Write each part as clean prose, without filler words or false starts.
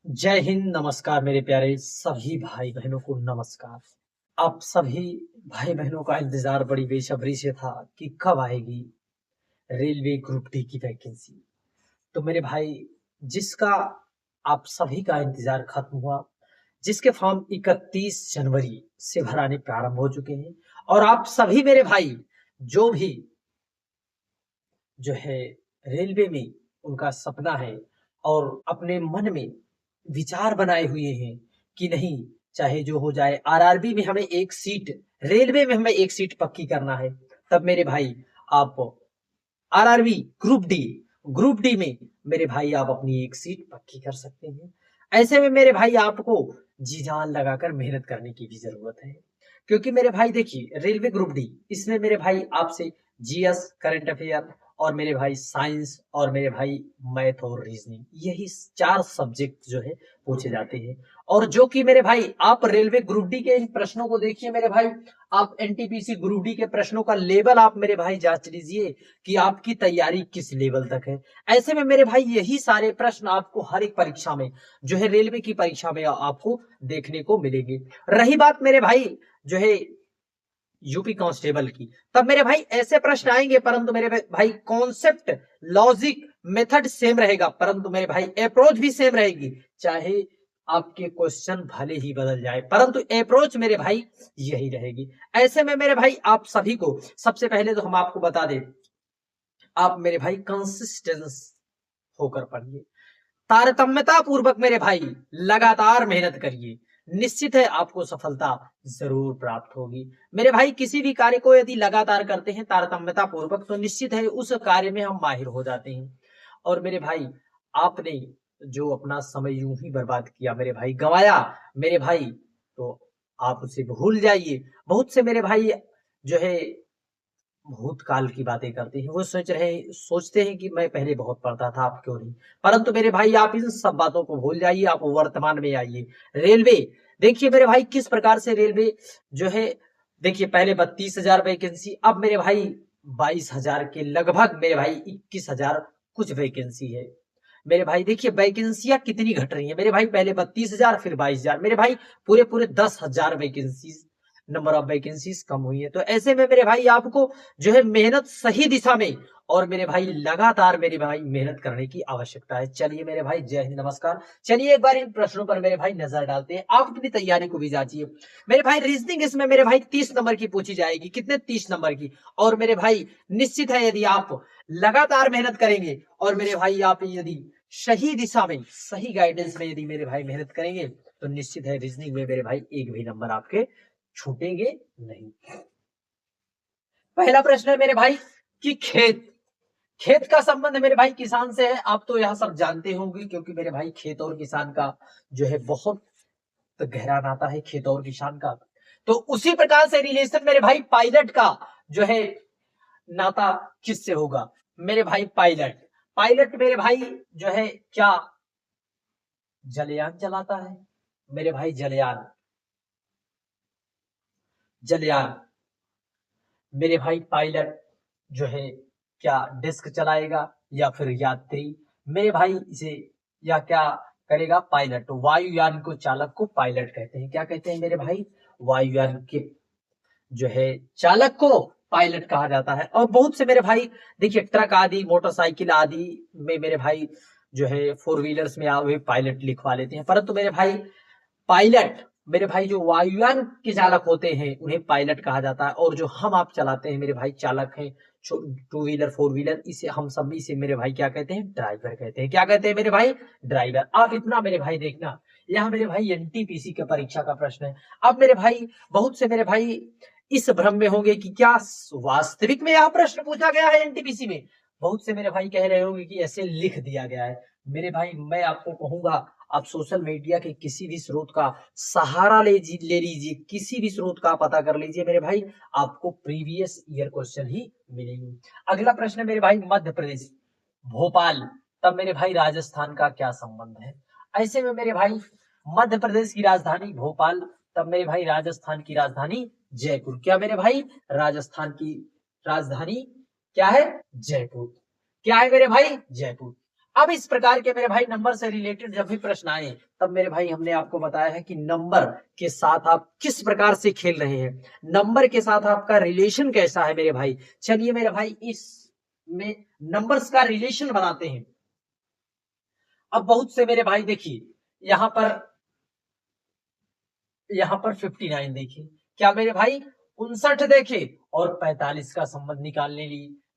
जय हिंद। नमस्कार मेरे प्यारे सभी भाई बहनों को नमस्कार। आप सभी भाई बहनों का इंतजार बड़ी बेसब्री से था कि कब आएगी रेलवे ग्रुप डी की वैकेंसी। तो मेरे भाई, जिसका आप सभी का इंतजार खत्म हुआ, जिसके फॉर्म 31 जनवरी से भराने प्रारंभ हो चुके हैं, और आप सभी मेरे भाई जो भी जो है रेलवे में उनका सपना है और अपने मन में विचार बनाए हुए हैं कि नहीं, चाहे जो हो जाए आरआरबी में हमें एक सीट, रेलवे में हमें एक सीट पक्की करना है। तब मेरे भाई आप आरआरबी ग्रुप डी में मेरे भाई आप अपनी एक सीट पक्की कर सकते हैं। ऐसे में मेरे भाई आपको जी जान लगाकर मेहनत करने की भी जरूरत है, क्योंकि मेरे भाई देखिए, रेलवे ग्रुप डी इसमें मेरे भाई आपसे जीएस, करंट अफेयर, और मेरे भाई साइंस, और मेरे भाई मैथ और रीजनिंग, यही 4 सब्जेक्ट जो है पूछे जाते हैं। और जो कि मेरे भाई आप रेलवे ग्रुप डी के इन प्रश्नों को देखिए मेरे भाई, आप एनटीपीसी ग्रुप डी के प्रश्नों का लेवल आप मेरे भाई जांच लीजिए कि आपकी तैयारी किस लेवल तक है। ऐसे में मेरे भाई यही सारे प्रश्न आपको हर एक परीक्षा में, जो है रेलवे की परीक्षा में, आपको देखने को मिलेंगे। रही बात मेरे भाई जो है यूपी कांस्टेबल की, तब मेरे भाई ऐसे प्रश्न आएंगे, परंतु मेरे भाई कॉन्सेप्ट, लॉजिक, मेथड सेम रहेगा, परंतु मेरे भाई अप्रोच भी सेम रहेगी। चाहे आपके क्वेश्चन भले ही बदल जाए, परंतु अप्रोच मेरे भाई यही रहेगी। ऐसे में मेरे भाई आप सभी को सबसे पहले तो हम आपको बता दें, आप मेरे भाई कंसिस्टेंस होकर पढ़िए, तारतम्यता पूर्वक मेरे भाई लगातार मेहनत करिए। निश्चित है आपको सफलता जरूर प्राप्त होगी। मेरे भाई किसी भी कार्य को यदि लगातार करते हैं तारतम्यता पूर्वक, तो निश्चित है उस कार्य में हम माहिर हो जाते हैं। और मेरे भाई, आपने जो अपना समय यूं ही बर्बाद किया मेरे भाई, गंवाया मेरे भाई, तो आप उसे भूल जाइए। बहुत से मेरे भाई जो है भूतकाल की बातें करते हैं, वो सोचते हैं कि मैं पहले बहुत पढ़ता था, आप क्यों नहीं। परंतु मेरे भाई आप इन सब बातों को भूल जाइए, आप वर्तमान में आइए। रेलवे देखिए मेरे भाई किस प्रकार से रेलवे जो है, देखिए पहले 32,000 वैकेंसी, अब मेरे भाई 22,000 के लगभग मेरे भाई 21,000 कुछ वैकेंसी है। मेरे भाई देखिए वैकेंसियां कितनी घट रही है मेरे भाई, पहले 32,000 फिर 22,000, मेरे भाई पूरे पूरे 10,000 वैकेंसी, नंबर ऑफ वैकेंसीज कम हुई है। तो ऐसे में मेरे भाई आपको जो है मेहनत सही दिशा में, और मेरे भाई लगातार मेरे भाई मेहनत करने की आवश्यकता है। चलिए मेरे भाई, जय हिंद, नमस्कार। चलिए एक बार इन प्रश्नों पर मेरे भाई नजर डालते हैं, आप अपनी तैयारी को भी जांचिए। मेरे भाई रीजनिंग इसमें मेरे भाई 30 नंबर की पूछी जाएगी, कितने, 30 नंबर की। और मेरे भाई निश्चित है यदि आप लगातार मेहनत करेंगे, और मेरे भाई आप यदि सही दिशा में, सही गाइडेंस में यदि मेरे भाई मेहनत करेंगे, तो निश्चित है रीजनिंग में मेरे भाई एक भी नंबर आपके छूटेंगे नहीं। पहला प्रश्न है मेरे भाई कि खेत, खेत का संबंध मेरे भाई किसान से है, आप तो यह सब जानते होंगे, क्योंकि मेरे भाई खेत और किसान का जो है बहुत गहरा नाता है, खेत और किसान का। तो उसी प्रकार से रिलेशन मेरे भाई पायलट का जो है नाता किससे होगा। मेरे भाई पायलट, पायलट मेरे भाई जो है क्या जलयान चलाता है। मेरे भाई जलयान, जलयान मेरे भाई पायलट जो है क्या डिस्क चलाएगा या फिर यात्री, मेरे भाई इसे या क्या करेगा, पायलट। तो वायुयान को चालक को पायलट कहते हैं। क्या कहते हैं मेरे भाई, वायुयान के जो है चालक को पायलट कहा जाता है। और बहुत से मेरे भाई देखिए ट्रक आदि, मोटरसाइकिल आदि में मेरे भाई जो है फोर व्हीलर्स में वे पायलट लिखवा लेते हैं, परंतु मेरे भाई पायलट, मेरे भाई जो वायुयान के चालक होते हैं उन्हें पायलट कहा जाता है। और जो हम आप चलाते हैं मेरे भाई चालक हैं, टू व्हीलर, फोर व्हीलर, इसे हम सब इसे मेरे भाई क्या कहते हैं, ड्राइवर कहते हैं। क्या कहते हैं मेरे भाई, ड्राइवर। आप इतना मेरे भाई देखना, यहाँ मेरे भाई एनटीपीसी के परीक्षा का प्रश्न है। अब मेरे भाई बहुत से मेरे भाई इस भ्रम में होंगे कि क्या वास्तविक में यह प्रश्न पूछा गया है एनटीपीसी में। बहुत से मेरे भाई कह रहे होंगे कि ऐसे लिख दिया गया है। मेरे भाई मैं आपको कहूंगा, आप सोशल मीडिया के किसी भी स्रोत का सहारा ले लीजिए, किसी भी स्रोत का पता कर लीजिए मेरे भाई, आपको प्रीवियस ईयर क्वेश्चन ही मिलेंगे। अगला प्रश्न है मेरे भाई मध्य प्रदेश, भोपाल, तब मेरे भाई राजस्थान का क्या संबंध है। ऐसे में मेरे भाई मध्य प्रदेश की राजधानी भोपाल, तब मेरे भाई राजस्थान की राजधानी जयपुर। क्या मेरे भाई, राजस्थान की राजधानी क्या है, जयपुर। क्या है मेरे भाई, जयपुर। अब इस प्रकार के मेरे भाई नंबर से रिलेटेड जब भी प्रश्न आए, तब मेरे भाई हमने आपको बताया है कि नंबर के साथ आप किस प्रकार से खेल रहे हैं, नंबर के साथ आपका रिलेशन कैसा है मेरे भाई। चलिए मेरे भाई इस में नंबर्स का रिलेशन बनाते हैं। अब बहुत से मेरे भाई देखिए यहाँ पर 59 देखिए, क्या मेरे भाई 59 देखे और 45 का संबंध निकालने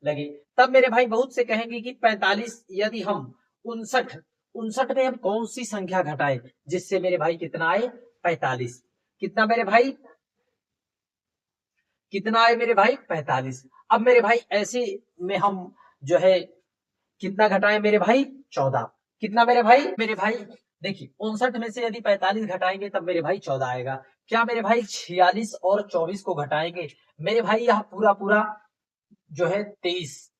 लगे, तब मेरे भाई बहुत से कहेंगे कि 45 यदि हम 59 59 में हम कौन सी संख्या घटाए जिससे मेरे भाई कितना आए 45, कितना मेरे भाई कितना आए मेरे भाई 45। अब मेरे भाई ऐसे में हम जो है कितना घटाए मेरे भाई 14, कितना मेरे भाई देखिए 59 में से यदि 45 घटाएंगे तब मेरे भाई 14 आएगा। क्या मेरे भाई 46 और 24 को घटाएंगे मेरे भाई यहाँ पूरा पूरा जो है 23,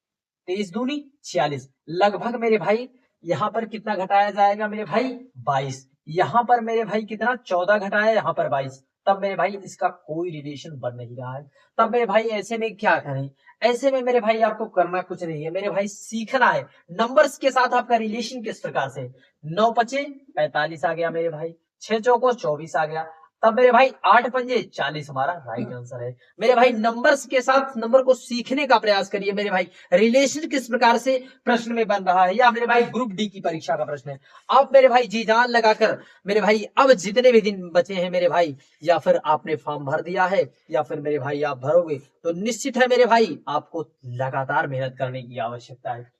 23 दूनी 46, लगभग मेरे भाई यहाँ पर कितना घटाया जाएगा मेरे भाई 22, यहाँ पर मेरे भाई कितना 14 घटाया यहाँ पर 22, तब मेरे भाई इसका कोई रिलेशन बन नहीं रहा है। तब मेरे भाई ऐसे में क्या करें, ऐसे में मेरे भाई आपको करना कुछ नहीं है मेरे भाई, सीखना है नंबर्स के साथ आपका रिलेशन किस प्रकार से। 9 पचे 45 आ गया मेरे भाई, 6 चौको 24 आ गया, तब मेरे भाई 8 पंजे 40 हमारा राइट आंसर है। मेरे भाई नंबर्स के साथ नंबर को सीखने का प्रयास करिए मेरे भाई, रिलेशन किस प्रकार से प्रश्न में बन रहा है, या मेरे भाई ग्रुप डी की परीक्षा का प्रश्न है। आप मेरे भाई जी जान लगाकर मेरे भाई अब जितने भी दिन बचे हैं मेरे भाई, या फिर आपने फॉर्म भर दिया है या फिर मेरे भाई आप भरोगे, तो निश्चित है मेरे भाई आपको लगातार मेहनत करने की आवश्यकता है।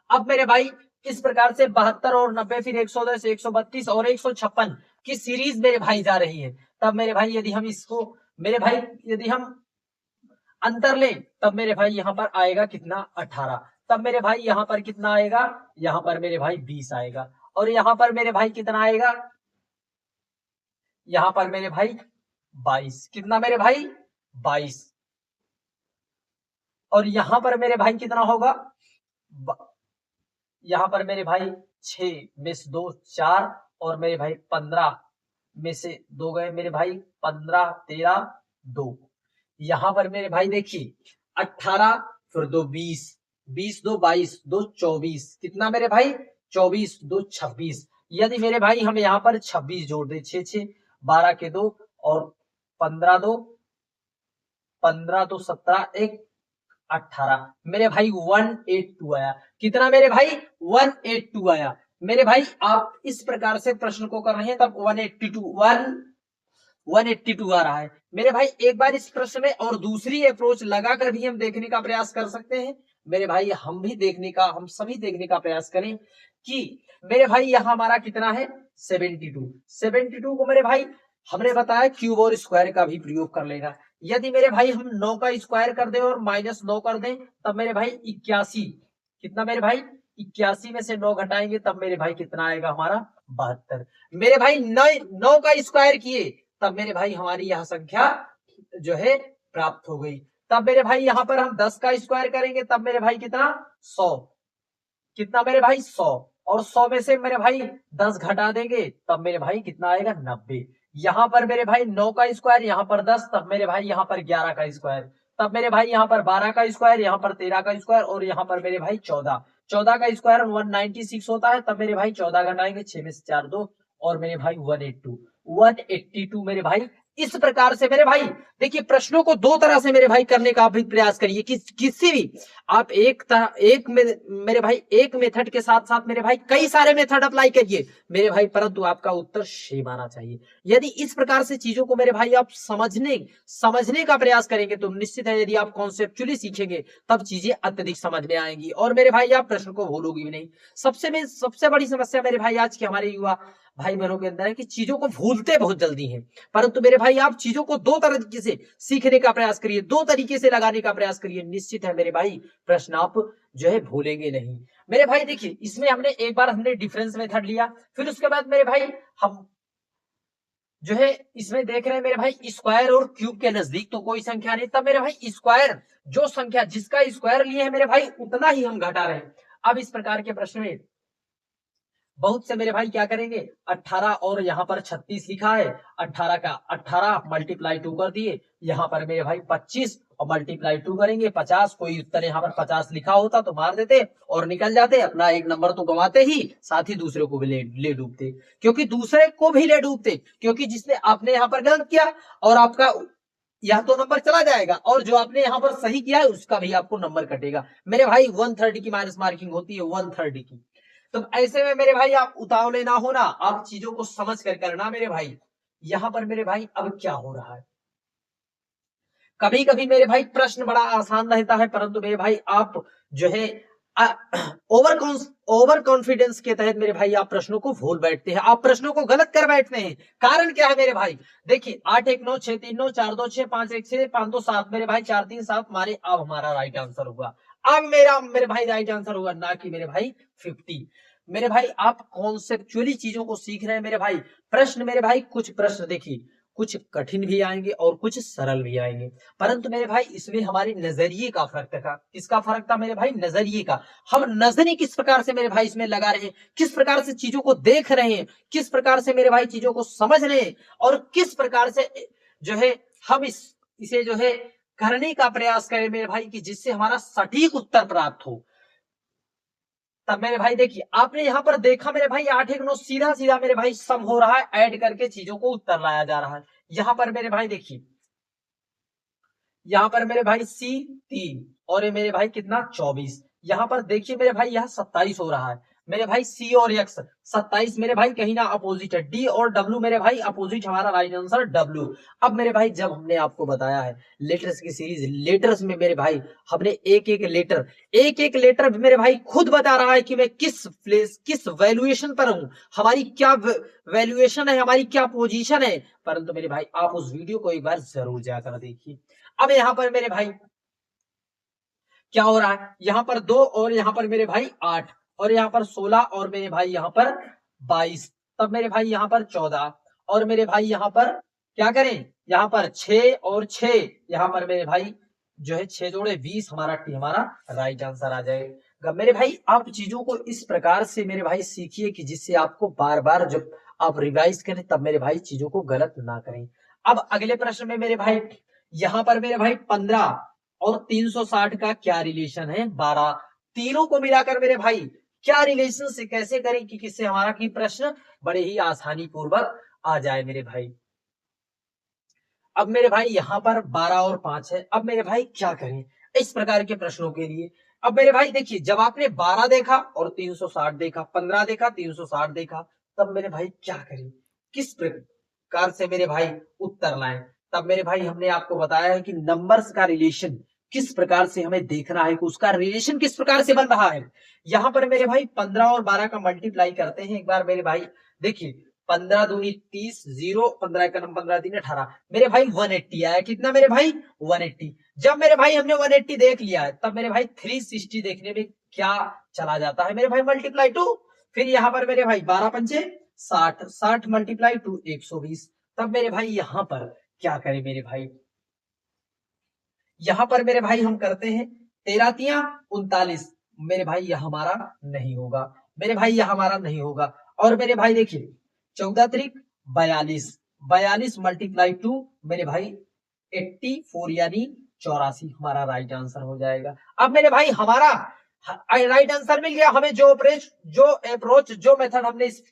अब मेरे भाई इस प्रकार से 72 और 90 फिर 110 132 और 156 की सीरीज मेरे भाई जा रही है। तब मेरे भाई यदि हम इसको मेरे भाई यदि हम अंतर लें तब मेरे भाई यहाँ पर आएगा कितना 18, तब मेरे भाई यहाँ पर कितना आएगा, यहाँ पर मेरे भाई 20 आएगा, और यहाँ पर मेरे भाई कितना आएगा, यहाँ पर मेरे भाई 22, कितना मेरे भाई 22, और यहाँ पर मेरे भाई कितना होगा, यहाँ पर मेरे भाई 6 में से 2 4, और मेरे भाई 15 में से 2 गए मेरे भाई 15 13 2, यहाँ पर मेरे भाई देखिए 18 फिर 2 20, 20 2 22 2 24, कितना मेरे भाई 24 2 26, यदि मेरे भाई हम यहाँ पर 26 जोड़ दे 6 6 12 के 2 और 15 2 15 2 17 1 18, मेरे भाई 182 आया, कितना मेरे भाई 182 आया। मेरे भाई आप इस प्रकार से प्रश्न को कर रहे हैं तब 182 आ रहा है मेरे भाई। एक बार इस प्रश्न में और दूसरी अप्रोच लगाकर भी हम देखने का प्रयास कर सकते हैं मेरे भाई, हम सभी देखने का प्रयास करें कि मेरे भाई यहाँ हमारा कितना है 72 को मेरे भाई हमने बताया क्यूब और स्क्वायर का भी प्रयोग कर लेगा। यदि मेरे भाई हम 9 का स्क्वायर कर दें और -9 कर दें तब मेरे भाई 81, कितना मेरे भाई 81 में से 9 घटाएंगे तब मेरे भाई कितना आएगा हमारा 72, मेरे भाई 9 का स्क्वायर किए तब मेरे भाई हमारी यह संख्या जो है प्राप्त हो गई। तब मेरे भाई यहाँ पर हम 10 का स्क्वायर करेंगे तब मेरे भाई कितना 100, कितना मेरे भाई 100, और 100 में से मेरे भाई 10 घटा देंगे तब मेरे भाई कितना आएगा 90। यहाँ पर मेरे भाई 9 का स्क्वायर, यहाँ पर 10, तब मेरे भाई यहाँ पर 11 का स्क्वायर, तब मेरे भाई यहाँ पर 12 का स्क्वायर, यहाँ पर 13 का स्क्वायर, और यहाँ पर मेरे भाई 14 का स्क्वायर 196 होता है, तब मेरे भाई 14 घटाएंगे 6 में से 4 2, और मेरे भाई 182 मेरे भाई। इस प्रकार से मेरे भाई देखिए प्रश्नों को दो तरह से मेरे भाई करने का भी प्रयास करिए कि किसी भी आप मेरे भाई एक मेथड के साथ साथ मेरे भाई कई सारे मेथड अप्लाई करिए मेरे भाई, परंतु आपका उत्तर सेम आना चाहिए। यदि इस प्रकार से चीजों को मेरे भाई आप समझने का प्रयास करेंगे तो निश्चित है यदि आप कॉन्सेप्चुअली सीखेंगे तब चीजें अत्यधिक समझ में आएंगी, और मेरे भाई आप प्रश्न को भूलोगे भी नहीं। सबसे बड़ी समस्या मेरे भाई आज के हमारे युवा भाई बहनों के अंदर है कि चीजों को भूलते बहुत जल्दी हैं, परंतु मेरे भाई आप चीजों को दो तरीके से सीखने का प्रयास करिए, दो तरीके से लगाने का प्रयास करिए, निश्चित है मेरे भाई प्रश्न आप जो है भूलेंगे नहीं। मेरे भाई देखिए इसमें हमने डिफरेंस मेथड लिया, फिर उसके बाद मेरे भाई हम जो है इसमें देख रहे हैं मेरे भाई स्क्वायर और क्यूब के नजदीक तो कोई संख्या नहीं, तब मेरे भाई स्क्वायर जो संख्या जिसका स्क्वायर लिए है मेरे भाई उतना ही हम घटा रहे हैं। अब इस प्रकार के प्रश्न में बहुत से मेरे भाई क्या करेंगे 18 और यहाँ पर 36 लिखा है, 18 का 18 मल्टीप्लाई 2 कर दिए, यहाँ पर मेरे भाई 25 और मल्टीप्लाई 2 करेंगे 50। कोई उत्तर यहाँ पर 50 लिखा होता तो मार देते और निकल जाते, अपना एक नंबर तो गंवाते ही, साथ ही दूसरे को भी ले डूबते, क्योंकि दूसरे को भी ले डूबते, क्योंकि जिसने आपने यहाँ पर गलत किया और आपका यह तो नंबर चला जाएगा, और जो आपने यहाँ पर सही किया है उसका भी आपको नंबर कटेगा मेरे भाई। 130 की माइनस मार्किंग होती है, 130 की। तो ऐसे में मेरे भाई आप उतावले ना होना, आप चीजों को समझ कर करना मेरे भाई। यहाँ पर मेरे भाई अब क्या हो रहा है, कभी कभी मेरे भाई प्रश्न बड़ा आसान रहता है, परंतु मेरे भाई आप जो है ओवर कॉन्फिडेंस के तहत मेरे भाई आप प्रश्नों को भूल बैठते हैं, आप प्रश्नों को गलत कर बैठते हैं। कारण क्या है मेरे भाई, देखिए 8 1 9 6 3 9 4 2 6 5 1 6 5 2 7 मेरे भाई 4 3 7 मारे, अब हमारा राइट आंसर होगा। अब मेरे भाई राइट आंसर होगा, ना कि मेरे भाई 50। मेरे भाई आप कॉन्सेप्चुअली चीजों को सीख रहे हैं मेरे भाई। प्रश्न मेरे भाई, कुछ प्रश्न देखिए कुछ कठिन भी आएंगे और कुछ सरल भी आएंगे, परंतु मेरे भाई इसमें हमारी नजरिए का फर्क था। किसका फर्क था मेरे भाई, नजरिए का। हम नजरिए किस प्रकार से मेरे भाई इसमें लगा रहे हैं, किस प्रकार से चीजों को देख रहे हैं, किस प्रकार से मेरे भाई चीजों को समझ रहे हैं, और किस प्रकार से जो है हम इसे जो है करने का प्रयास करें मेरे भाई, कि जिससे हमारा सटीक उत्तर प्राप्त हो। तब मेरे भाई देखिए आपने यहां पर देखा मेरे भाई 8 1 9 सीधा सीधा मेरे भाई सम हो रहा है, ऐड करके चीजों को उत्तर लाया जा रहा है। यहां पर मेरे भाई देखिए, यहां पर मेरे भाई C3 और ये मेरे भाई कितना 24। यहां पर देखिए मेरे भाई यह 27 हो रहा है मेरे भाई। C और X 27 मेरे भाई कहीं ना अपोजिट है, D और W मेरे भाई अपोजिट, हमारा राइट आंसर W। अब मेरे भाई जब हमने आपको बताया है लेटर्स की सीरीज, लेटर्स में मेरे भाई हमने एक एक लेटर मेरे भाई खुद बता रहा है कि मैं किस प्लेस किस वैल्यूएशन पर हूं, हमारी क्या वैल्यूएशन है, हमारी क्या पोजीशन है। परंतु मेरे भाई आप उस वीडियो को एक बार जरूर जाकर देखिए। अब यहां पर मेरे भाई क्या हो रहा है, यहां पर 2 और यहां पर मेरे भाई 8 और यहां पर 16 और मेरे भाई यहां पर 22, तब मेरे भाई यहां पर 14 और मेरे भाई यहां पर क्या करें, यहां पर 6 और 6, यहां पर मेरे भाई जो है 6 जोड़े 20, हमारा राइट आंसर आ जाएगा। मेरे भाई आप चीजों को इस प्रकार से मेरे भाई सीखिए कि जिससे आपको बार बार जब आप रिवाइज करें तब मेरे भाई चीजों को गलत ना करें। अब अगले प्रश्न में मेरे भाई यहां पर मेरे भाई 15 और 360 का क्या रिलेशन है, 12। तीनों को मिलाकर मेरे भाई क्या रिलेशन से कैसे करें कि किससे हमारा की प्रश्न बड़े ही आसानी पूर्वक आ जाए मेरे भाई। अब मेरे भाई यहां पर 12 और 5 है, अब मेरे भाई क्या करें इस प्रकार के प्रश्नों के लिए। अब मेरे भाई देखिए जब आपने 12 देखा और 360 देखा, 15 देखा 360 देखा, तब मेरे भाई क्या करें, किस प्रकार से मेरे भाई उत्तर लाएं। तब मेरे भाई हमने आपको बताया है कि नंबर्स का रिलेशन किस प्रकार से हमें देखना है कि उसका रिलेशन किस प्रकार से बन रहा है। यहां पर मेरे भाई 15 और 12 का मल्टीप्लाई करते हैं एक बार मेरे भाई। देखिए 15 दूनी 30, 0 15 का नंबर 15 3 18, मेरे भाई 180 आया। कितना मेरे भाई 180। जब मेरे भाई हमने 180 देख लिया है तब मेरे भाई 360 देखने में क्या चला जाता है मेरे भाई, मल्टीप्लाई 2। फिर यहाँ पर मेरे भाई 12 पंचे 60, 60 मल्टीप्लाई 2 120। तब मेरे भाई यहां पर क्या करें मेरे भाई, यहां पर मेरे भाई हम करते हैं 13 तिया 39, मेरे भाई यह हमारा नहीं होगा, मेरे भाई यह हमारा नहीं होगा। और मेरे भाई देखिए 14 त्रिक 42, 42 मल्टीप्लाई 2 मेरे भाई 84 यानी 84, हमारा राइट आंसर हो जाएगा। अब मेरे भाई हमारा राइट आंसर मिल गया, हमें जो अप्रोच जो मेथड हमने इस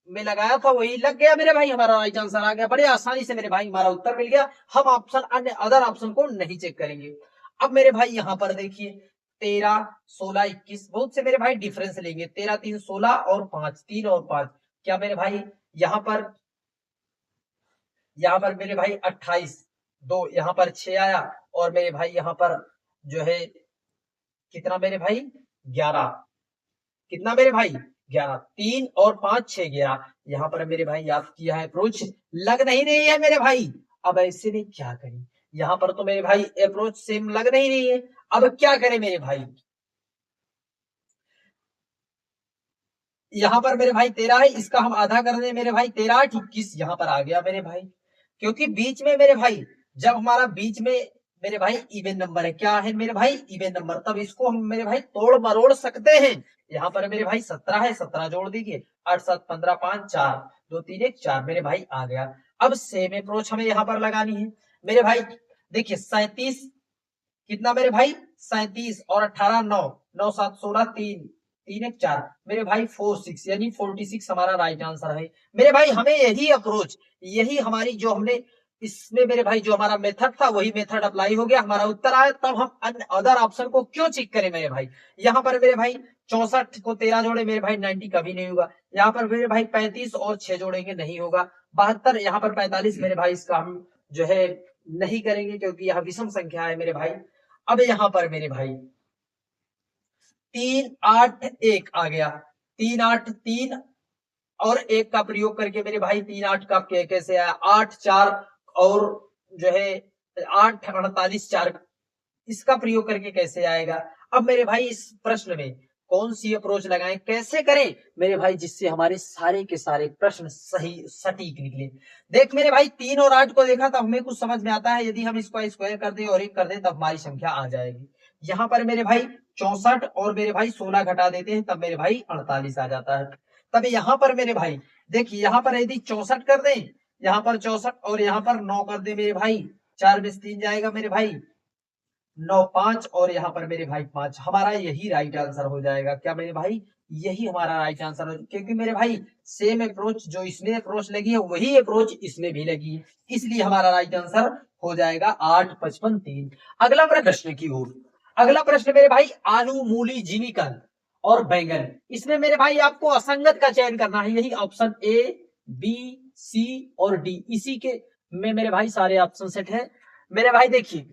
में लगाया था वही लग गया मेरे भाई, हमारा राइट आंसर आ गया बड़े आसानी से मेरे भाई, हमारा उत्तर मिल गया। हम ऑप्शन अन्य अदर ऑप्शन को नहीं चेक करेंगे। अब मेरे भाई यहां पर देखिए 13 16 21 बहुत से मेरे भाई डिफरेंस लेंगे, 13 3 16 और 5 3 और 5, क्या मेरे भाई यहां पर मेरे भाई 28 2, यहां पर 6 आया और मेरे भाई यहां पर जो है कितना मेरे भाई 11, कितना मेरे भाई 11, 3 और 5 6 11। यहां पर मेरे भाई याद किया है अप्रोच लग नहीं रही है मेरे भाई। अब ऐसे में क्या करें, यहां पर तो मेरे भाई अप्रोच सेम लग नहीं रही है, अब क्या करें मेरे भाई। यहां पर मेरे भाई 13 है, इसका हम आधा कर दें मेरे भाई, 13 21 यहां पर आ गया मेरे भाई, क्योंकि बीच में मेरे भाई जब हमारा बीच में मेरे भाई इवन नंबर है, क्या है मेरे भाई इवन नंबर, तब इसको हम मेरे भाई तोड़ मरोड़ सकते हैं। यहाँ पर मेरे भाई 17 है, 17 जोड़ दीजिए, 8 7 15 5 4 2 3 1 4 मेरे भाई आ गया। अब सेम अप्रोच हमें यहाँ पर लगानी है मेरे भाई। देखिए 37 कितना मेरे भाई 37 और 18 9, 9 7 16 3, 3 1 4 मेरे भाई 4 6 यानी 46 हमारा राइट आंसर है मेरे भाई। हमें यही अप्रोच, यही हमारी जो हमने इसमें मेरे भाई जो हमारा मेथड था वही मेथड अप्लाई हो गया, हमारा उत्तर आया। तब हम अदर ऑप्शन को क्यों चेक करें मेरे भाई। यहाँ पर मेरे भाई 64 को 13 जोड़े मेरे भाई 90 कभी नहीं होगा। यहाँ पर मेरे भाई 35 और 6 जोड़ेंगे नहीं होगा। 72 यहाँ पर 45 मेरे भाई इसका हम जो है नहीं करेंगे क्योंकि यह विषम संख्या है मेरे भाई। अब यहाँ पर मेरे भाई 3 8 1 आ गया, 3 8 3 और 1 का प्रयोग करके मेरे भाई 3 8 का कैसे आया, 8 4 और जो है 8 48 4, इसका प्रयोग करके कैसे आएगा। अब मेरे भाई इस प्रश्न में कौन सी अप्रोच लगाएं, कैसे करें मेरे भाई जिससे हमारे सारे के सारे प्रश्न सही सटीक निकले। देख मेरे भाई 3 और 8 को देखा तब हमें कुछ समझ में आता है, यदि हम इसको स्क्वायर कर दें और 1 कर दें तब हमारी संख्या आ जाएगी। यहाँ पर मेरे भाई 64 और मेरे भाई 16 घटा देते हैं तब मेरे भाई 48 आ जाता है। तब यहाँ पर मेरे भाई देखिए, यहाँ पर यदि 64 कर दें, यहाँ पर 64 और यहाँ पर 9 कर दे मेरे भाई, 4 में 3 जाएगा मेरे भाई 9 5 और यहाँ पर मेरे भाई 5, हमारा यही राइट आंसर हो जाएगा। क्या मेरे भाई, यही हमारा राइट आंसर हो, क्योंकि मेरे भाई सेम अप्रोच जो इसमें अप्रोच लगी है वही अप्रोच इसमें भी लगी है, इसलिए हमारा राइट आंसर हो जाएगा 8 55 3। अगला प्रश्न की ओर, अगला प्रश्न मेरे भाई आलू मूली जिमीकंद और बैंगन, इसमें मेरे भाई आपको असंगत का चयन करना है। यही ऑप्शन ए बी सी और डी, इसी के में मेरे भाई सारे ऑप्शन सेट है मेरे भाई। देखिए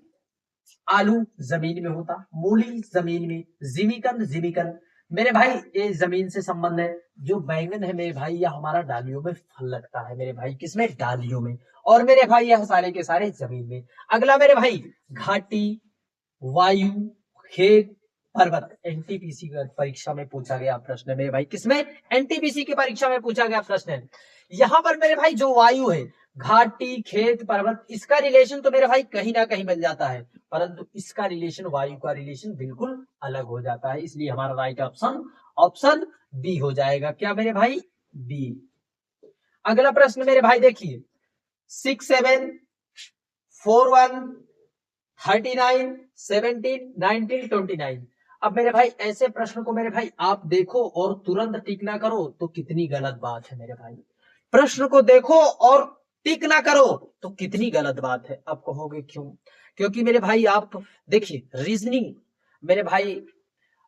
आलू जमीन में होता, मूली जमीन में, जिमीकंद जिमीकंद मेरे भाई ये जमीन से संबंध है। जो बैंगन है मेरे भाई यह हमारा डालियों में फल लगता है मेरे भाई, किसमें, डालियों में। और मेरे भाई यह सारे के सारे जमीन में। अगला मेरे भाई घाटी, वायु, खेत, पर्वत, एनटीपीसी की परीक्षा में पूछा गया प्रश्न मेरे भाई, किसमें, एनटीपीसी की परीक्षा में पूछा गया प्रश्न है। यहाँ पर मेरे भाई जो वायु है, घाटी, खेत, पर्वत, इसका रिलेशन तो मेरे भाई कहीं ना कहीं मिल जाता है, परंतु इसका रिलेशन, वायु का रिलेशन बिल्कुल अलग हो जाता है, इसलिए हमारा राइट ऑप्शन ऑप्शन बी हो जाएगा। क्या मेरे भाई, बी। अगला प्रश्न मेरे भाई देखिए 6 7 4 1 39 17 19 29। अब मेरे भाई ऐसे प्रश्न को मेरे भाई आप देखो और तुरंत टिक ना करो तो कितनी गलत बात है मेरे भाई। प्रश्न को देखो और टिक ना करो तो कितनी गलत बात है। आप कहोगे क्यों, क्योंकि मेरे भाई आप देखिए रीजनिंग, मेरे भाई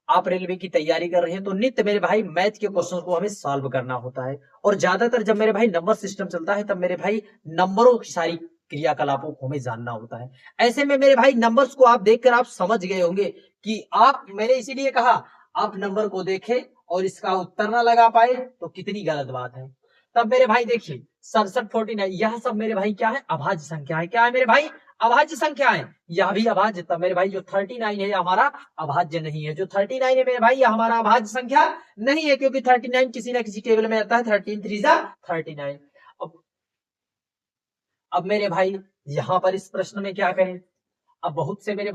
आप रेलवे की तैयारी कर रहे हैं तो नित्य मेरे भाई मैथ के क्वेश्चन को हमें सॉल्व करना होता है, और ज्यादातर जब मेरे भाई नंबर सिस्टम चलता है तब मेरे भाई नंबरों की सारी क्रियाकलापों को हमें जानना होता है। ऐसे में मेरे भाई नंबर्स को आप देखकर आप समझ गए होंगे कि आप, मैंने इसीलिए कहा आप नंबर को देखें और इसका उत्तर ना लगा पाए तो कितनी गलत बात है। तब मेरे भाई देखिए 67 49, यह सब मेरे भाई क्या है, अभाज्य संख्या है। क्या है मेरे भाई, अभाज्य संख्या है। यह भी अभाज्य, तब मेरे भाई जो 39 है हमारा अभाज्य नहीं है। जो 39 है मेरे भाई यह हमारा अभाज्य संख्या नहीं है, क्योंकि 39 किसी ना किसी टेबल में आता है, 13 3 39। अब मेरे भाई यहां पर इस प्रश्न में क्या करें। अब बहुत से मेरे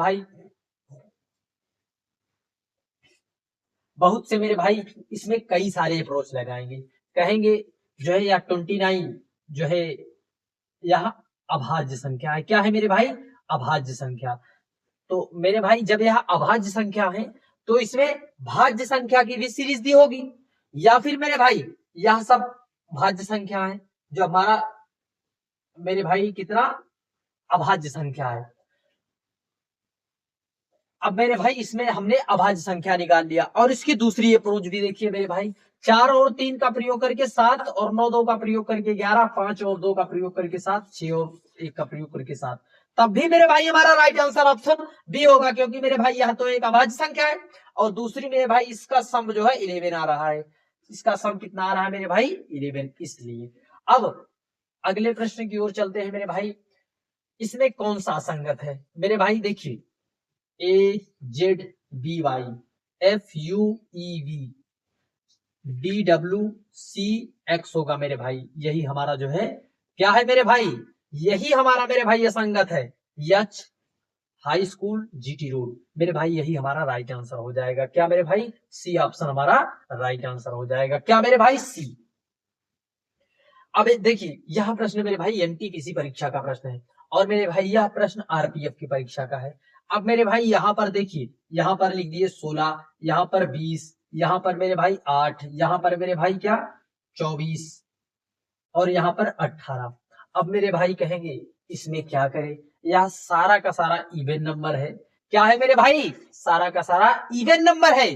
भाई इसमें कई सारे अप्रोच लगाएंगे, कहेंगे जो है या 29 जो है यह अभाज्य संख्या है। क्या है मेरे भाई, अभाज्य संख्या। तो मेरे भाई जब यह अभाज्य संख्या है तो इसमें भाज्य संख्या की भी सीरीज दी होगी, या फिर मेरे भाई यह सब भाज्य संख्या है जो हमारा मेरे भाई कितना अभाज्य संख्या है। अब मेरे भाई इसमें हमने अभाज्य संख्या निकाल लिया, और इसकी दूसरी अप्रोच भी देखिए मेरे भाई, 4 और 3 का प्रयोग करके 7 और 9 2 का प्रयोग करके 11, 5 और 2 का प्रयोग करके 7, 6 और 1 का प्रयोग करके 7। तब भी मेरे भाई हमारा राइट आंसर ऑप्शन बी होगा, क्योंकि मेरे भाई यह तो एक अभाज्य संख्या है और दूसरी मेरे भाई इसका सम जो है 11 आ रहा है। इसका सम कितना आ रहा है मेरे भाई, 11। इसलिए अब अगले प्रश्न की ओर चलते हैं मेरे भाई। इसमें कौन सा असंगत है मेरे भाई, देखिए A Z B Y F U E V D W C X होगा मेरे भाई। यही हमारा जो है क्या है मेरे भाई, यही हमारा मेरे भाई असंगत है। यच हाई स्कूल जीटी रोड, मेरे भाई यही हमारा राइट आंसर हो जाएगा। क्या मेरे भाई, सी ऑप्शन हमारा राइट आंसर हो जाएगा। क्या मेरे भाई, सी। अब देखिए यह प्रश्न मेरे भाई एनटीपीसी परीक्षा का प्रश्न है, और मेरे भाई यह प्रश्न आरपीएफ की परीक्षा का है। अब मेरे भाई यहाँ पर देखिए, यहाँ पर लिख दिए 16, यहाँ पर 20, यहाँ पर मेरे भाई 8, यहाँ पर मेरे भाई क्या 24 और यहाँ पर 18। अब मेरे भाई कहेंगे इसमें क्या करें, यह सारा का सारा इवन नंबर है। क्या है मेरे भाई, सारा का सारा इवन नंबर है।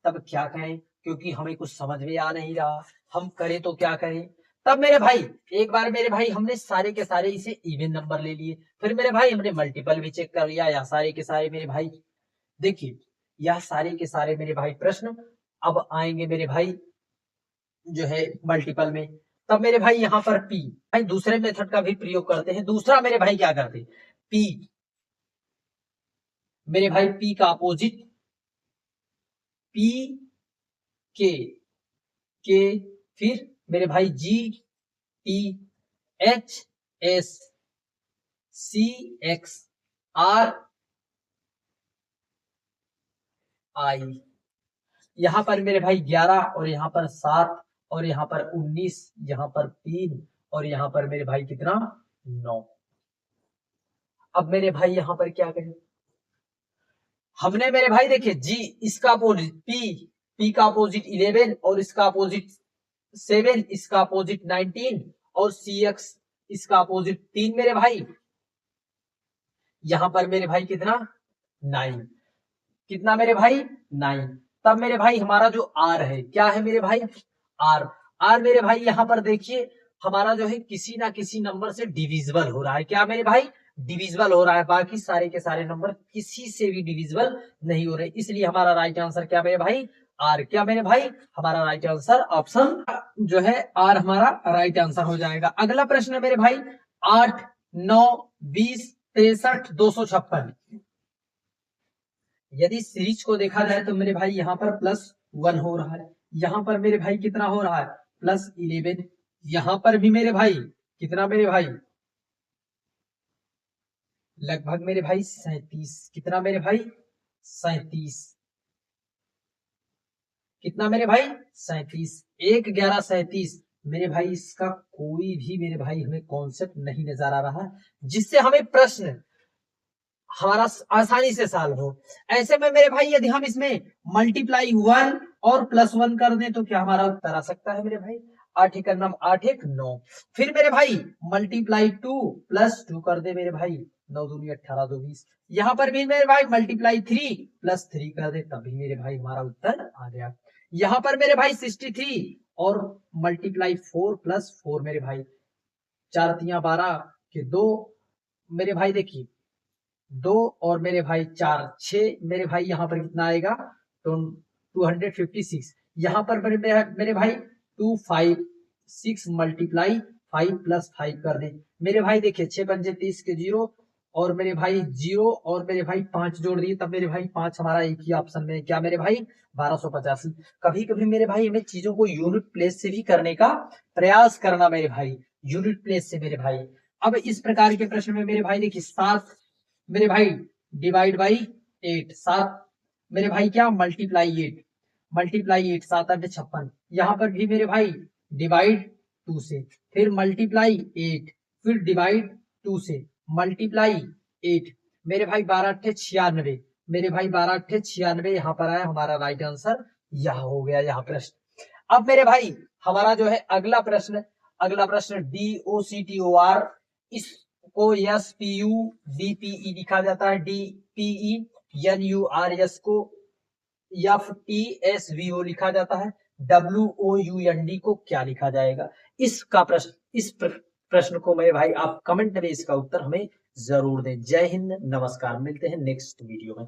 तब क्या करें, क्योंकि हमें कुछ समझ में आ नहीं रहा, हम करें तो क्या करें। तब मेरे भाई एक बार मेरे भाई हमने सारे के सारे इसे इवन नंबर ले लिए, फिर मेरे भाई हमने मल्टीपल भी चेक कर लिया। या सारे के सारे मेरे भाई देखिए, यह सारे के सारे मेरे भाई प्रश्न अब आएंगे मेरे भाई जो है मल्टीपल में। तब मेरे भाई यहाँ पर पी, भाई दूसरे मेथड का भी प्रयोग करते हैं। दूसरा मेरे भाई क्या करते, पी मेरे भाई पी का अपोजिट पी के फिर मेरे भाई जी T H S C X R I. यहाँ पर मेरे भाई 11 और यहाँ पर 7 और यहाँ पर 19, यहाँ पर 3 और यहाँ पर मेरे भाई कितना 9। अब मेरे भाई यहाँ पर क्या करें, हमने मेरे भाई देखिए जी इसका अपोजिट पी का अपोजिट 11 और इसका अपोजिट 7, इसका अपोजिट 19 और सी एक्स इसका अपोजिट 3 मेरे भाई। यहाँ पर मेरे भाई कितना 9, कितना मेरे भाई 9। तब मेरे भाई हमारा जो आर है, क्या है मेरे भाई आर, आर मेरे भाई यहाँ पर देखिए हमारा जो है किसी ना किसी नंबर से डिविजिबल हो रहा है। क्या मेरे भाई डिविजिबल हो रहा है, बाकी सारे के सारे नंबर किसी से भी डिविजिबल नहीं हो रहे, इसलिए हमारा राइट आंसर क्या मेरे भाई आर। क्या मेरे भाई हमारा राइट आंसर ऑप्शन जो है आर हमारा राइट आंसर हो जाएगा। अगला प्रश्न है मेरे भाई 8 9 20 63 256। यदि सीरीज को देखा जाए तो मेरे भाई यहाँ पर +1 हो रहा है, यहाँ पर मेरे भाई कितना हो रहा है +11, यहाँ पर भी मेरे भाई कितना मेरे भाई लगभग मेरे भाई 37, कितना मेरे भाई 37, कितना मेरे भाई 37, 1 11 37। मेरे भाई इसका कोई भी मेरे भाई हमें कॉन्सेप्ट नहीं नजर आ रहा जिससे हमें प्रश्न हमारा आसानी से सॉल्व हो। ऐसे में मेरे भाई यदि हम इसमें मल्टीप्लाई 1 और +1 कर दें तो क्या हमारा उत्तर आ सकता है मेरे भाई 8 1 9 8 1 9। फिर मेरे भाई मल्टीप्लाई 2 +2 कर दे मेरे भाई 9 दूनी 18 2 20। यहाँ पर भी मेरे भाई मल्टीप्लाई 3 +3 कर दे, तभी मेरे भाई हमारा उत्तर आ गया। यहाँ पर मेरे भाई 63 और मल्टीप्लाई 4 +4 मेरे भाई 4 3 12 के 2 मेरे भाई देखिए 2 और मेरे भाई 4 6 मेरे भाई यहाँ पर कितना आएगा तो 256। यहाँ पर मेरे भाई 2 5 6 मल्टीप्लाई 5 +5 कर दे मेरे भाई देखिए 6 पंजे 30 के 0 और मेरे भाई 0 और मेरे भाई 5 जोड़ दिए, तब मेरे भाई 5 हमारा एक ही ऑप्शन में क्या मेरे भाई 1285। कभी कभी मेरे भाई हमें चीजों को यूनिट प्लेस से भी करने का प्रयास करना मेरे भाई, यूनिट प्लेस से मेरे भाई। अब इस प्रकार के प्रश्न में मेरे भाई देखिए 7 मेरे भाई डिवाइड बाई 8, 7 मेरे भाई क्या मल्टीप्लाई 8 7 8 56। यहाँ पर भी मेरे भाई डिवाइड 2 से, फिर मल्टीप्लाई 8, फिर डिवाइड 2 से मल्टीप्लाई 8 मेरे भाई 12 8 96 मेरे भाई 12 8 96 यहाँ पर आया हमारा राइट आंसर, यह हो गया यह प्रश्न। अब मेरे भाई हमारा जो है अगला प्रश्न DOCTOR, इसको SPUDPE लिखा जाता है, DPENURS को FTSVO लिखा जाता है, WOUND को क्या लिखा जाएगा। इसका प्रश्न इस प्रश्न को मेरे भाई आप कमेंट में इसका उत्तर हमें जरूर दें। जय हिंद, नमस्कार, मिलते हैं नेक्स्ट वीडियो में।